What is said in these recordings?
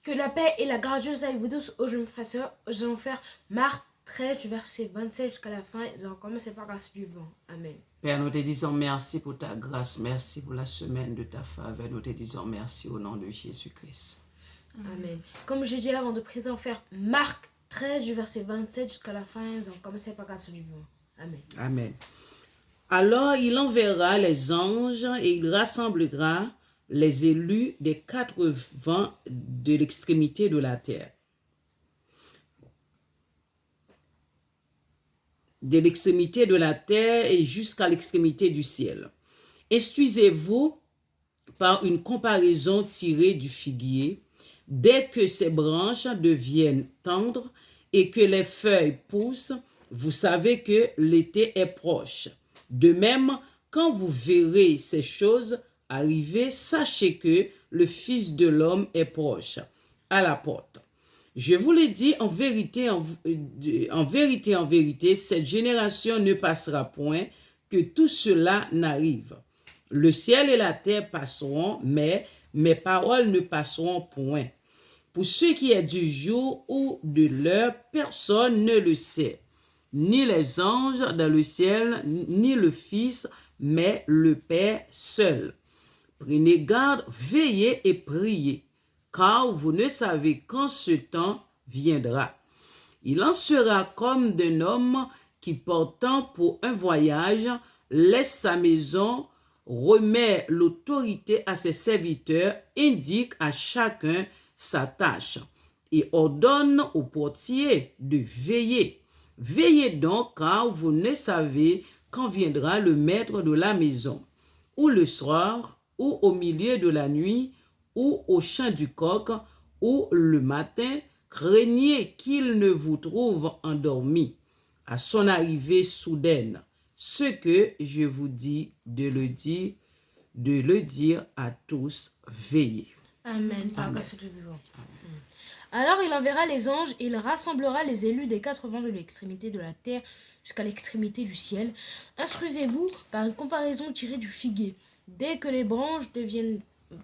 Que la paix et la gracieuse avec vous tous, aux jeunes frères et sœurs. Nous allons faire Marc 13, du verset 27 jusqu'à la fin. Nous allons commencer par grâce du vent. Amen. Père, nous te disons merci pour ta grâce, merci pour la semaine de ta faveur. Nous te disons merci au nom de Jésus-Christ. Amen. Comme je dis avant de présent faire Marc 13, du verset 27 jusqu'à la fin. Nous allons commencer par grâce du vent. Amen. Amen. Alors il enverra les anges et il rassemblera les élus des 4 vents de l'extrémité de la terre. De l'extrémité de la terre et jusqu'à l'extrémité du ciel. Instruisez-vous par une comparaison tirée du figuier. Dès que ses branches deviennent tendres et que les feuilles poussent, vous savez que l'été est proche. De même, quand vous verrez ces choses arriver, sachez que le Fils de l'homme est proche, à la porte. Je vous le dis en vérité, en vérité, cette génération ne passera point que tout cela n'arrive. Le ciel et la terre passeront, mais mes paroles ne passeront point. Pour ce qui est du jour ou de l'heure, personne ne le sait, ni les anges dans le ciel, ni le Fils, mais le Père seul. Prenez garde, veillez et priez, car vous ne savez quand ce temps viendra. Il en sera comme d'un homme qui, partant pour un voyage, laisse sa maison, remet l'autorité à ses serviteurs, indique à chacun sa tâche et ordonne au portier de veiller. Veillez donc, car vous ne savez quand viendra le maître de la maison, ou le soir, ou au milieu de la nuit, ou au chant du coq, ou le matin. Craignez qu'il ne vous trouve endormi à son arrivée soudaine. Ce que je vous dis de le dire à tous, veillez. Amen. Par grâce du vivant. Alors il enverra les anges et il rassemblera les élus des 4 vents de l'extrémité de la terre jusqu'à l'extrémité du ciel. Instruisez-vous par une comparaison tirée du figuier. Dès que les branches deviennent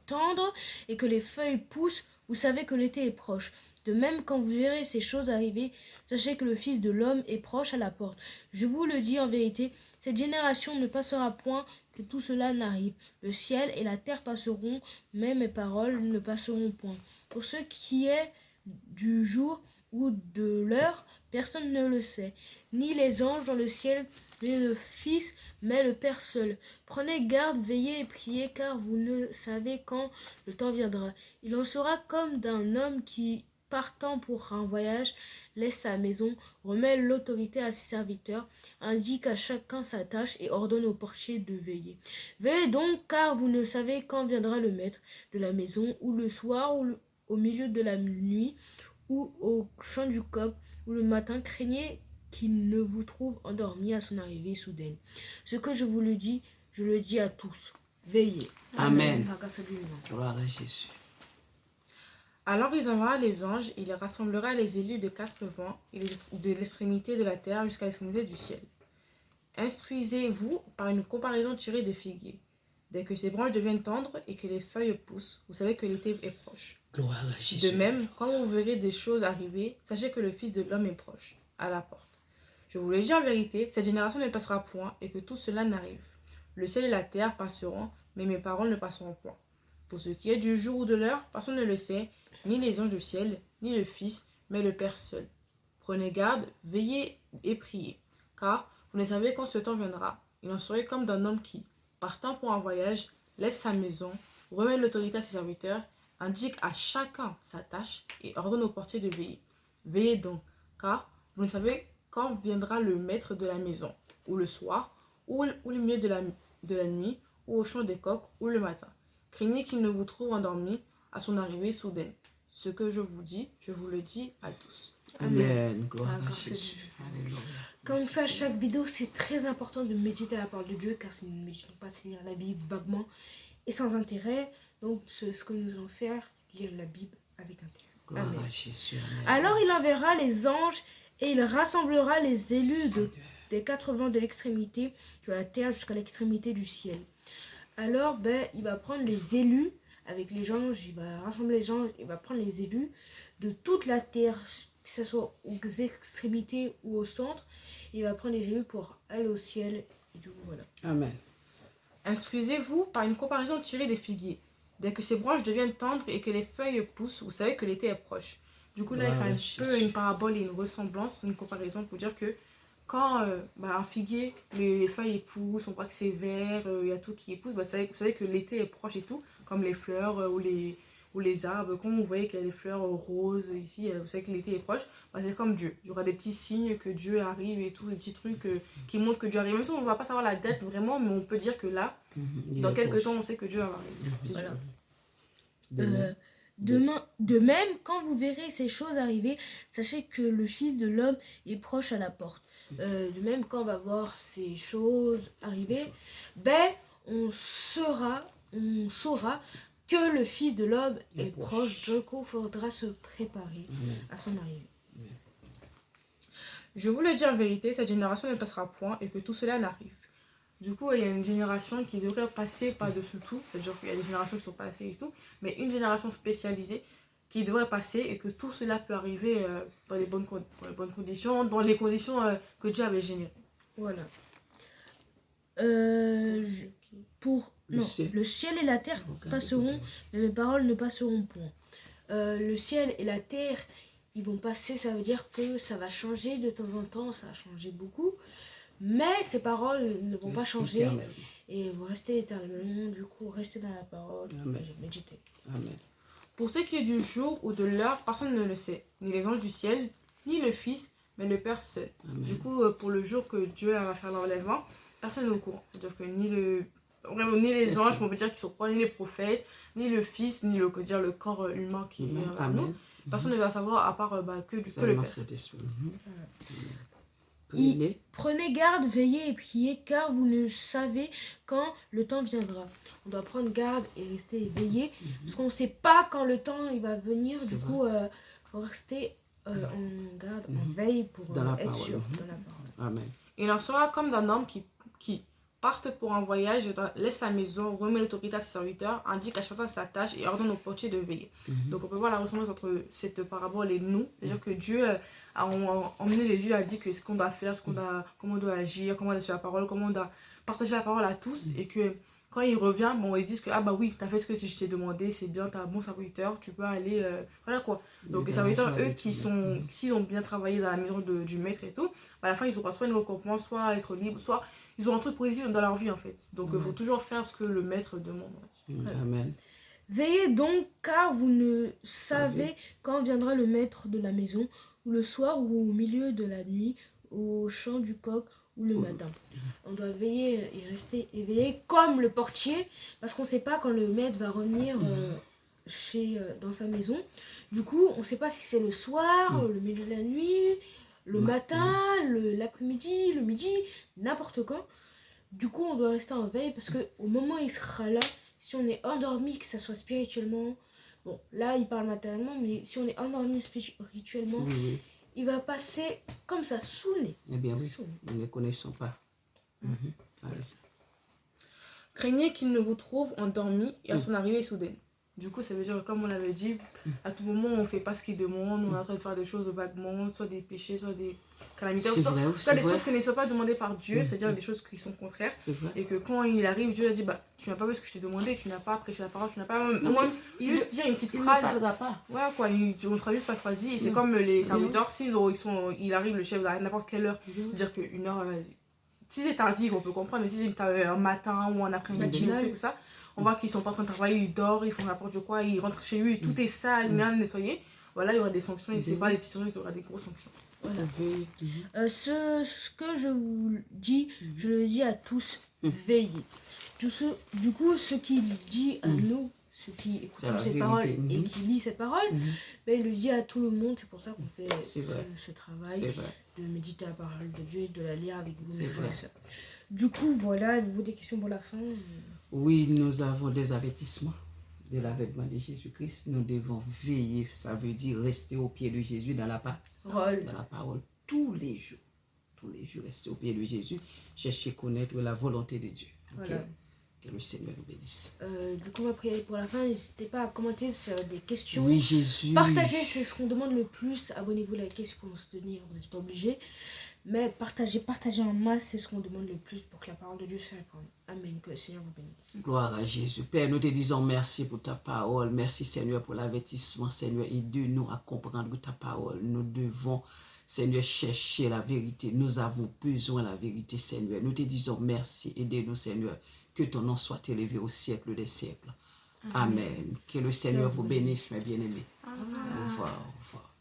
tendres et que les feuilles poussent, vous savez que l'été est proche. De même, quand vous verrez ces choses arriver, sachez que le Fils de l'homme est proche à la porte. Je vous le dis en vérité, cette génération ne passera point que tout cela n'arrive. Le ciel et la terre passeront, mais mes paroles ne passeront point. Pour ce qui est du jour ou de l'heure, personne ne le sait, ni les anges dans le ciel, ni le Fils, mais le Père seul. Prenez garde, veillez et priez, car vous ne savez quand le temps viendra. Il en sera comme d'un homme qui, partant pour un voyage, laisse sa maison, remet l'autorité à ses serviteurs, indique à chacun sa tâche et ordonne au portier de veiller. Veillez donc, car vous ne savez quand viendra le maître de la maison, ou le soir, ou au milieu de la nuit, ou au chant du coq, ou le matin. Craignez qu'il ne vous trouve endormi à son arrivée soudaine. Ce que je vous le dis, je le dis à tous. Veillez. Amen. Par grâce du vivant. Gloire à Jésus. Alors il enverra les anges, et il rassemblera les élus de 4 vents, et de l'extrémité de la terre jusqu'à l'extrémité du ciel. Instruisez-vous par une comparaison tirée de figuier. Dès que ses branches deviennent tendres et que les feuilles poussent, vous savez que l'été est proche. Gloire à Jésus. De même, quand vous verrez des choses arriver, sachez que le Fils de l'homme est proche, à la porte. Je vous le dis en vérité, cette génération ne passera point et que tout cela n'arrive. Le ciel et la terre passeront, mais mes paroles ne passeront point. Pour ce qui est du jour ou de l'heure, personne ne le sait, ni les anges du ciel, ni le Fils, mais le Père seul. Prenez garde, veillez et priez, car vous ne savez quand ce temps viendra. Il en serait comme d'un homme qui, partant pour un voyage, laisse sa maison, remet l'autorité à ses serviteurs, indique à chacun sa tâche et ordonne au portier de veiller. Veillez donc, car vous ne savez quand viendra le maître de la maison, ou le soir, ou le milieu de la nuit, ou au chant des coqs, ou le matin. Craignez qu'il ne vous trouve endormi à son arrivée soudaine. Ce que je vous dis, je vous le dis à tous. Amen. Gloire Par à grâce Jésus. Alléluia. Comme on fait à chaque vidéo, c'est très important de méditer à la parole de Dieu, car si nous ne méditons pas, c'est lire la Bible vaguement et sans intérêt. Donc, ce que nous allons faire, lire la Bible avec intérêt. Gloire Amen. à Jésus. Amen. Alors il enverra les anges et il rassemblera les élus des 4 vents de l'extrémité de la terre jusqu'à l'extrémité du ciel. Alors il va prendre les élus avec les anges, il va rassembler les anges, il va prendre les élus de toute la terre, que ce soit aux extrémités ou au centre. Il va prendre les élus pour aller au ciel. Et du coup, voilà. Amen. Instruisez-vous par une comparaison tirée des figuiers. Dès que ces branches deviennent tendres et que les feuilles poussent, vous savez que l'été est proche. Du coup, là, il fait un peu une parabole et une ressemblance, une comparaison pour dire que quand un figuier, les feuilles poussent, on voit que c'est vert, il y a tout qui pousse, vous savez que l'été est proche et tout, comme les fleurs ou les arbres. Quand vous voyez qu'il y a les fleurs roses ici, vous savez que l'été est proche, c'est comme Dieu. Il y aura des petits signes que Dieu arrive et tout, des petits trucs qui montrent que Dieu arrive. Même si on ne va pas savoir la date vraiment, mais on peut dire que là, dans quelques temps, on sait que Dieu va arriver. Voilà. De même, quand vous verrez ces choses arriver, sachez que le Fils de l'homme est proche à la porte. De même, quand on va voir ces choses arriver, on saura que le Fils de l'homme est proche. Du coup, il faudra se préparer à son arrivée. Je vous le dis en vérité, cette génération ne passera point et que tout cela n'arrive. Du coup, il y a une génération qui devrait passer par-dessus tout, c'est-à-dire qu'il y a des générations qui sont passées et tout, mais une génération spécialisée qui devrait passer et que tout cela peut arriver dans les bonnes conditions, dans les conditions que Dieu avait générées. Voilà. Le ciel et la terre passeront, mais mes paroles ne passeront point. Le ciel et la terre, ils vont passer, ça veut dire que ça va changer de temps en temps, ça va changer beaucoup. Mais ces paroles ne vont pas changer et vont rester éternellement. Du coup, restez dans la parole et méditez. Amen. Pour ce qui est du jour ou de l'heure, personne ne le sait. Ni les anges du ciel, ni le Fils, mais le Père seul. Amen. Du coup, pour le jour que Dieu va faire l'enlèvement, personne n'est au courant. C'est-à-dire que ni les anges, on peut dire qu'ils sont pas, ni les prophètes, ni le Fils, ni le corps humain qui est en nous. Personne ne va savoir à part que le Père. Prenez garde, veillez et priez, car vous ne savez quand le temps viendra. On doit prendre garde et rester éveillé, parce qu'on ne sait pas quand le temps il va venir. Du coup, il faut rester en garde, en veille pour être sûr dans la parole. Amen. Il en sera comme d'un homme qui parte pour un voyage, laisse sa maison, remet l'autorité à ses serviteurs, indique à chacun sa tâche et ordonne aux portiers de veiller. Donc on peut voir la ressemblance entre cette parabole et nous. C'est-à-dire que Dieu a emmené Jésus, a dit que ce qu'on doit faire, comment on doit agir, comment on doit suivre la parole, comment on doit partager la parole à tous. Et que quand il revient, ils disent que oui, tu as fait ce que je t'ai demandé, c'est bien, tu es un bon serviteur, tu peux aller... voilà quoi. Donc les serviteurs, eux, s'ils ont bien travaillé dans la maison du maître et tout, à la fin, ils auront soit une récompense, soit être libre, soit... Ils ont un truc positif dans leur vie en fait. Donc il faut toujours faire ce que le maître demande. Amen. Veillez donc, car vous ne savez quand viendra le maître de la maison, ou le soir, ou au milieu de la nuit, au chant du coq, ou le matin. On doit veiller et rester éveillé comme le portier, parce qu'on ne sait pas quand le maître va revenir dans sa maison. Du coup, on ne sait pas si c'est le soir, le milieu de la nuit, le matin, l'après-midi, le midi, n'importe quand. Du coup, on doit rester en veille parce qu'au moment où il sera là, si on est endormi, que ça soit spirituellement, bon, là, il parle matériellement, mais si on est endormi spirituellement, il va passer comme ça, sous le nez. Eh bien oui, nous ne les connaissons pas. Craignez qu'il ne vous trouve endormi et à son arrivée soudaine. Du coup, ça veut dire, comme on l'avait dit, à tout moment, on ne fait pas ce qu'il demande, on est en train de faire des choses vaguement, soit des péchés, soit des calamités, soit des trucs qui ne sont pas demandés par Dieu, c'est-à-dire des choses qui sont contraires. Et que quand il arrive, Dieu a dit, tu n'as pas fait ce que je t'ai demandé, tu n'as pas prêché la parole, tu n'as pas... juste dire une petite phrase. Voilà quoi, on ne sera juste pas choisi. Et c'est comme les serviteurs, il arrive, le chef, à n'importe quelle heure, dire qu'une heure, vas-y. Si c'est tardif, on peut comprendre, mais si c'est un matin ou un après-midi, tout ça, on voit qu'ils sont pas en train de travailler, ils dorment, ils font n'importe quoi, ils rentrent chez eux, tout est sale, bien nettoyé. Voilà, il y aura des sanctions, et c'est pas des petites sanctions, il y aura des grosses sanctions. Voilà. Ce que je vous dis, je le dis à tous, veillez. Du coup, ce qu'il dit à nous, ceux qui écoutent cette parole et qui lisent cette parole, il le dit à tout le monde. C'est pour ça qu'on fait ce travail de méditer la parole de Dieu et de la lire avec vous, mes frères et sœurs. Du coup, voilà, avez-vous des questions pour l'accent? Oui, nous avons des avertissements de l'avènement de Jésus-Christ. Nous devons veiller, ça veut dire rester au pied de Jésus dans la parole tous les jours. Tous les jours, rester au pied de Jésus, chercher à connaître la volonté de Dieu. Okay? Que le Seigneur nous bénisse. Du coup, on va prier pour la fin. N'hésitez pas à commenter sur des questions. Oui, Jésus. Partagez, c'est ce qu'on demande le plus. Abonnez-vous, likez pour nous soutenir. Vous n'êtes pas obligés. Mais partagez en masse, c'est ce qu'on demande le plus pour que la parole de Dieu se répande. Amen. Que le Seigneur vous bénisse. Gloire à Jésus. Père, nous te disons merci pour ta parole. Merci, Seigneur, pour l'avertissement. Seigneur, aide-nous à comprendre ta parole. Nous devons, Seigneur, chercher la vérité. Nous avons besoin de la vérité, Seigneur. Nous te disons merci. Aidez-nous, Seigneur. Que ton nom soit élevé au siècle des siècles. Amen. Que le Seigneur vous bénisse, mes bien-aimés. Au revoir. Au revoir.